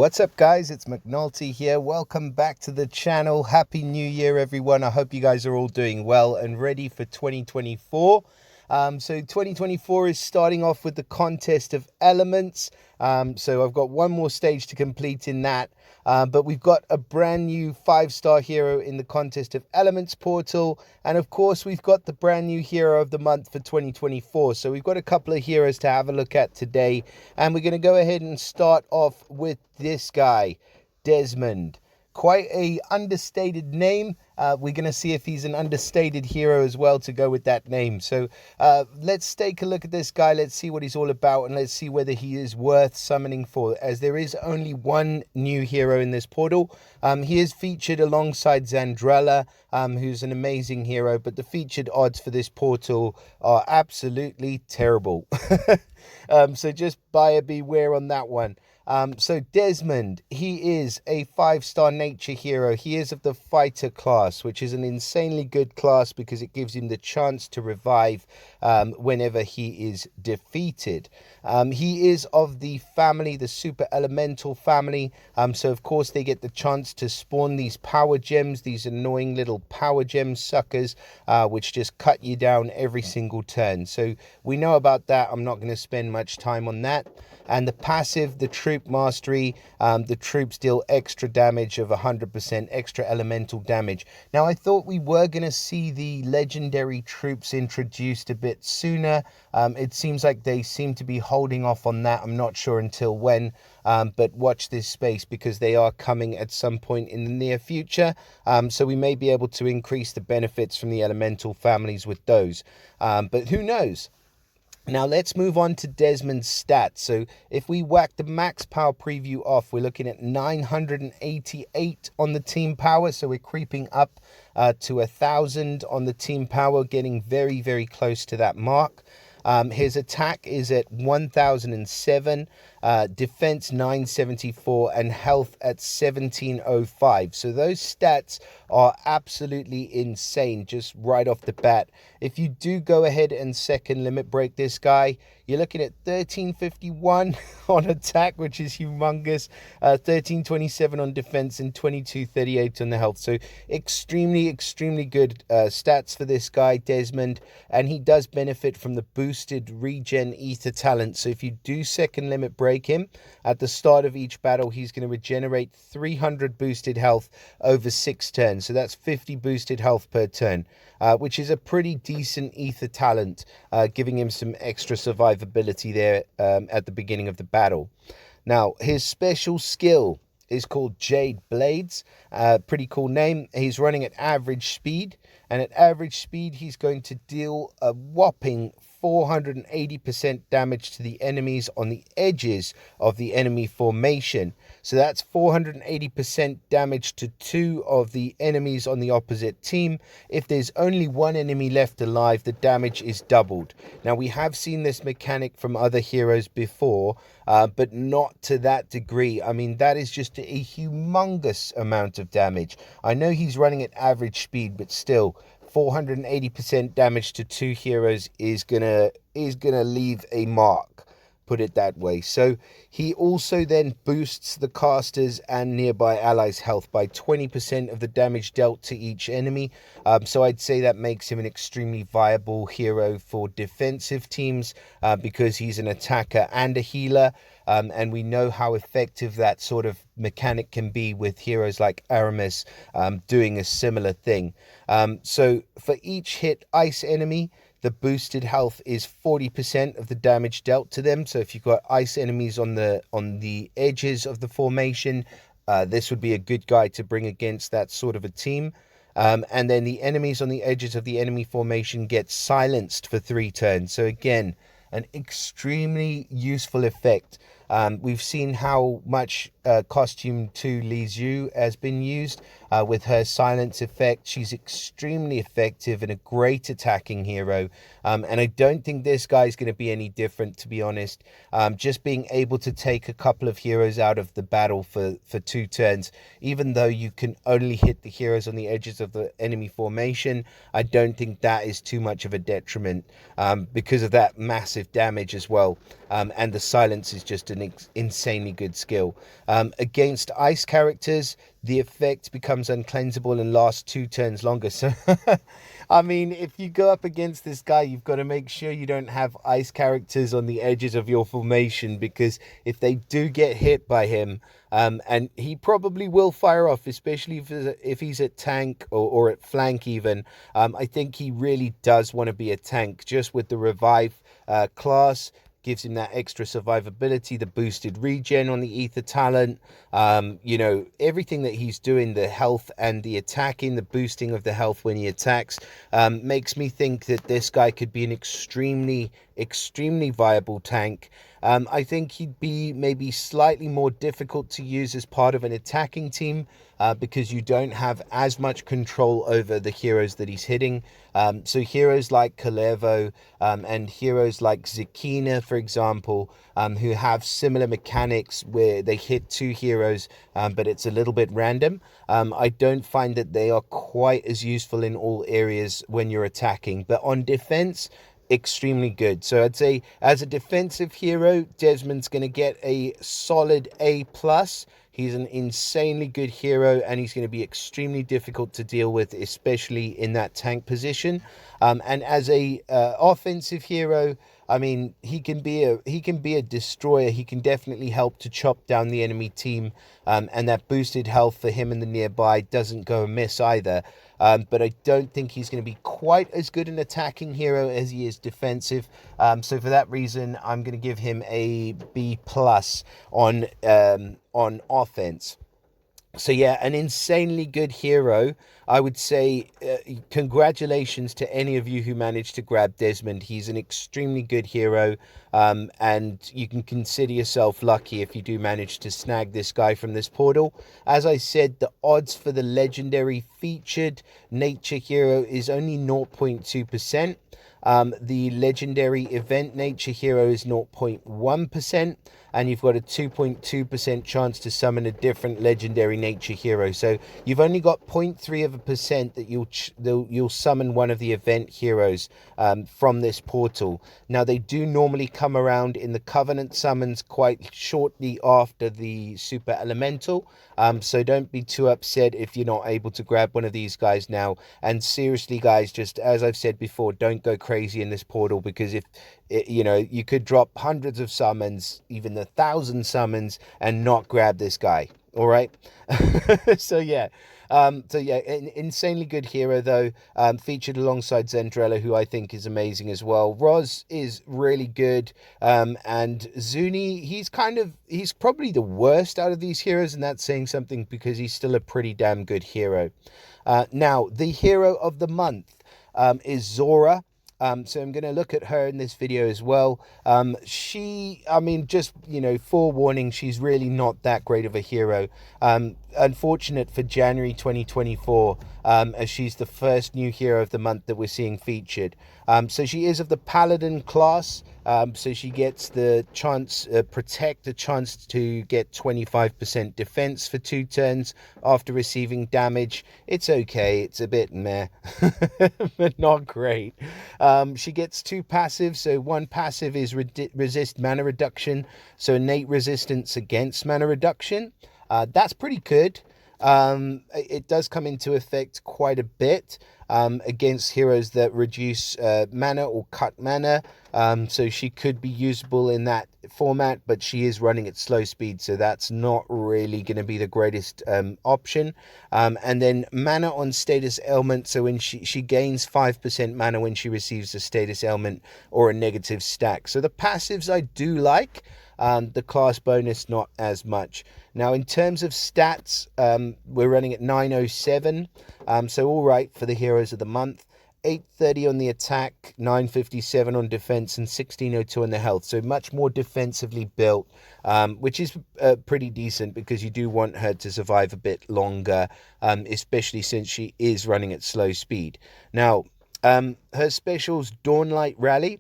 What's up, guys? It's McNulty here. Welcome back to the channel. Happy New Year, everyone. I hope you guys are all doing well and ready for 2024. So 2024 is starting off with the contest of elements. So I've got one more stage to complete in that. But we've got a brand new 5-star hero in the contest of elements portal. And of course, we've got the brand new hero of the month for 2024. So we've got a couple of heroes to have a look at today. And we're going to go ahead and start off with this guy, Desmond. Quite a understated name. We're going to see if he's an understated hero as well to go with that name. So let's take a look at this guy. Let's see what he's all about, and let's see whether he is worth summoning for, as there is only one new hero in this portal. He is featured alongside Zandrella, who's an amazing hero, but the featured odds for this portal are absolutely terrible. So just buyer beware on that one. So Desmond, he is a 5-star nature hero. He is of the fighter class, which is an insanely good class because it gives him the chance to revive whenever he is defeated. He is of the family, the super elemental family. So of course they get the chance to spawn these power gems, these annoying little power gem suckers, which just cut you down every single turn. So we know about that. I'm not going to spend much time on that. And the passive, the troop mastery, the troops deal extra damage of 100%, extra elemental damage. Now, I thought we were going to see the legendary troops introduced a bit sooner. It seems like they seem to be holding off on that. I'm not sure until when, but watch this space because they are coming at some point in the near future. So we may be able to increase the benefits from the elemental families with those. But who knows? Now let's move on to Desmond's stats. So if we whack the max power preview off, we're looking at 988 on the team power. So we're creeping up to 1,000 on the team power, getting very, very close to that mark. His attack is at 1,007, defense 974, and health at 1,705. So those stats are absolutely insane just right off the bat. If you do go ahead and second limit break this guy, you're looking at 1351 on attack, which is humongous, 1327 on defense, and 2238 on the health. So extremely, extremely good stats for this guy, Desmond. And he does benefit from the boosted regen ether talent. So if you do second limit break him, at the start of each battle, he's going to regenerate 300 boosted health over 6 turns. So that's 50 boosted health per turn, which is a pretty decent ether talent, giving him some extra survivability there at the beginning of the battle. Now, his special skill is called Jade Blades. Pretty cool name. He's running at average speed, and at average speed, he's going to deal a whopping 480% damage to the enemies on the edges of the enemy formation. So that's 480% damage to 2 of the enemies on the opposite team. If there's only one enemy left alive, the damage is doubled. Now, we have seen this mechanic from other heroes before, but not to that degree. I mean, that is just a humongous amount of damage. I know he's running at average speed, but still, 480% damage to 2 heroes is gonna leave a mark, put it that way. So he also then boosts the casters and nearby allies' health by 20% of the damage dealt to each enemy. So I'd say that makes him an extremely viable hero for defensive teams because he's an attacker and a healer. And we know how effective that sort of mechanic can be with heroes like Aramis doing a similar thing. So for each hit ice enemy, the boosted health is 40% of the damage dealt to them. So if you've got ice enemies on the edges of the formation, this would be a good guy to bring against that sort of a team. And then the enemies on the edges of the enemy formation get silenced for 3 turns. So again, an extremely useful effect. We've seen how much costume 2 Li Zhu has been used with her silence effect. She's extremely effective and a great attacking hero. And I don't think this guy's going to be any different, to be honest. Just being able to take a couple of heroes out of the battle for 2 turns, even though you can only hit the heroes on the edges of the enemy formation, I don't think that is too much of a detriment because of that massive damage as well. And the silence is just an insanely good skill. Against ice characters, the effect becomes uncleansable and lasts 2 turns longer. So, I mean, if you go up against this guy, you've got to make sure you don't have ice characters on the edges of your formation, because if they do get hit by him, and he probably will fire off, especially if he's at tank or at flank even. I think he really does want to be a tank, just with the revive class. Gives him that extra survivability, the boosted regen on the ether talent, you know, everything that he's doing, the health and the attacking, the boosting of the health when he attacks, makes me think that this guy could be an extremely viable tank. I think he'd be maybe slightly more difficult to use as part of an attacking team, because you don't have as much control over the heroes that he's hitting. So heroes like Kalevo, and heroes like Zakina, for example, who have similar mechanics where they hit 2 heroes, but it's a little bit random. I don't find that they are quite as useful in all areas when you're attacking. But on defense, extremely good. So I'd say as a defensive hero, Desmond's going to get a solid A+. He's an insanely good hero, and he's going to be extremely difficult to deal with, especially in that tank position. And as a offensive hero, I mean, he can be a destroyer. He can definitely help to chop down the enemy team, and that boosted health for him and the nearby doesn't go amiss either. But I don't think he's going to be quite as good an attacking hero as he is defensive. So for that reason, I'm going to give him a B+ on offense. So yeah, an insanely good hero. I would say congratulations to any of you who managed to grab Desmond. He's an extremely good hero, and you can consider yourself lucky if you do manage to snag this guy from this portal. As I said, the odds for the legendary featured nature hero is only 0.2%. The legendary event nature hero is 0.1%, and you've got a 2.2% chance to summon a different legendary nature hero. So you've only got 0.3% that you'll summon one of the event heroes from this portal. Now, they do normally come around in the Covenant summons quite shortly after the Super Elemental. So don't be too upset if you're not able to grab one of these guys now. And seriously, guys, just as I've said before, don't go crazy in this portal, because if you know, you could drop hundreds of summons, even 1,000 summons, and not grab this guy. All right. So yeah, insanely good hero though. Featured alongside Zendrella, who I think is amazing as well. Roz is really good, and Zuni, he's probably the worst out of these heroes, and that's saying something because he's still a pretty damn good hero. Now, the hero of the month is Zora. So I'm going to look at her in this video as well. I mean, just, you know, forewarning, she's really not that great of a hero. Unfortunate for January 2024, as she's the first new hero of the month that we're seeing featured. So she is of the Paladin class. So she gets the chance, protect, the chance to get 25% defense for 2 turns after receiving damage. It's okay. It's a bit meh, but not great. She gets 2 passives. So one passive is resist mana reduction. So innate resistance against mana reduction. That's pretty good. It does come into effect quite a bit against heroes that reduce mana or cut mana. So she could be usable in that format, but she is running at slow speed, so that's not really going to be the greatest option. And then mana on status ailment. So when she gains 5% mana when she receives a status ailment or a negative stack. So the passives I do like. The class bonus, not as much. Now, in terms of stats, we're running at 907. So all right for the heroes of the month. 830 on the attack, 957 on defense, and 1602 on the health. So much more defensively built, which is pretty decent, because you do want her to survive a bit longer, especially since she is running at slow speed. Now, her special's Dawnlight Rally,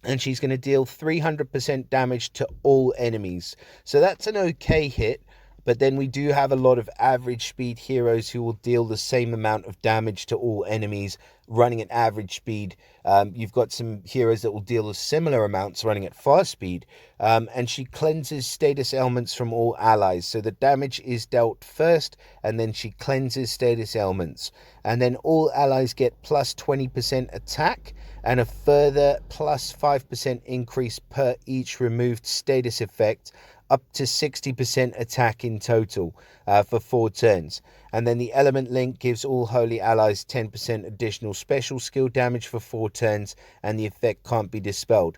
and she's going to deal 300% damage to all enemies. So that's an okay hit, But then we do have a lot of average speed heroes who will deal the same amount of damage to all enemies running at average speed. You've got some heroes that will deal a similar amounts running at fast speed. And she cleanses status ailments from all allies. So the damage is dealt first, and then she cleanses status ailments. And then all allies get plus 20% attack and a further plus 5% increase per each removed status effect, up to 60% attack in total for 4 turns. And then the element link gives all holy allies 10% additional special skill damage for 4 turns, and the effect can't be dispelled.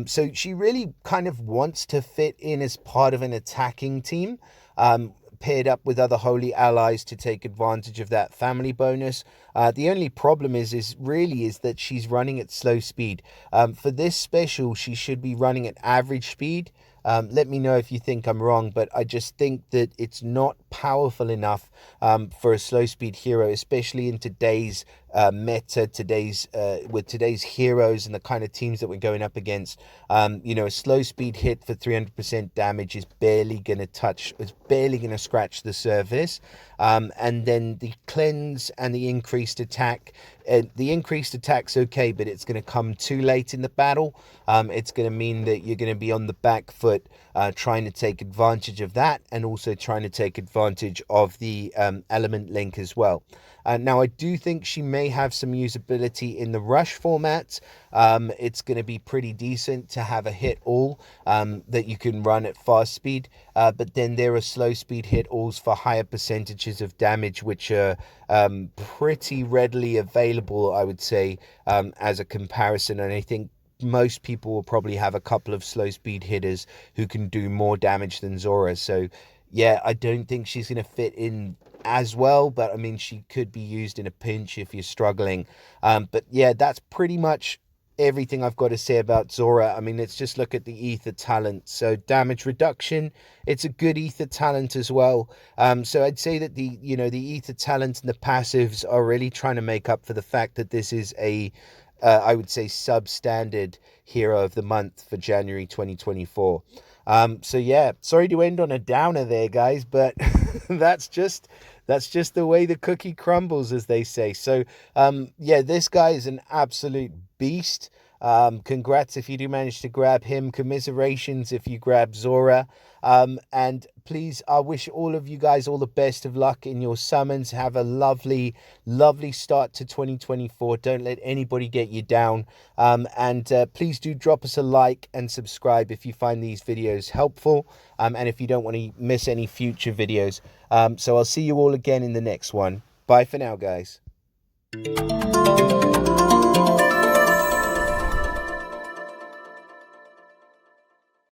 So she really kind of wants to fit in as part of an attacking team, paired up with other holy allies to take advantage of that family bonus. The only problem is that she's running at slow speed. For this special, she should be running at average speed. Let me know if you think I'm wrong, but I just think that it's not powerful enough for a slow speed hero, especially in today's meta, with today's heroes and the kind of teams that we're going up against. A slow speed hit for 300% damage is barely going to scratch the surface. And then the cleanse and the increased attack. The increased attack's okay, but it's going to come too late in the battle. It's going to mean that you're going to be on the back foot trying to take advantage of that, and also trying to take advantage of the element link as well. Now, I do think she may have some usability in the rush format. It's going to be pretty decent to have a hit all that you can run at fast speed, but then there are slow speed hit alls for higher percentages of damage, which are pretty readily available, I would say, as a comparison. And I think most people will probably have a couple of slow speed hitters who can do more damage than Zora. So yeah, I don't think she's going to fit in as well, but I mean, she could be used in a pinch if you're struggling. But yeah, that's pretty much everything I've got to say about Zora. I mean, let's just look at the ether talent. So damage reduction, it's a good ether talent as well. So I'd say that the ether talent and the passives are really trying to make up for the fact that this is I would say substandard hero of the month for January 2024. So yeah, sorry to end on a downer there, guys, but that's just the way the cookie crumbles, as they say. So yeah, this guy is an absolute beast. Congrats if you do manage to grab him. Commiserations if you grab Zora. And please, I wish all of you guys all the best of luck in your summons. Have a lovely start to 2024. Don't let anybody get you down. And please do drop us a like and subscribe if you find these videos helpful, and if you don't want to miss any future videos. So I'll see you all again in the next one. Bye for now, guys.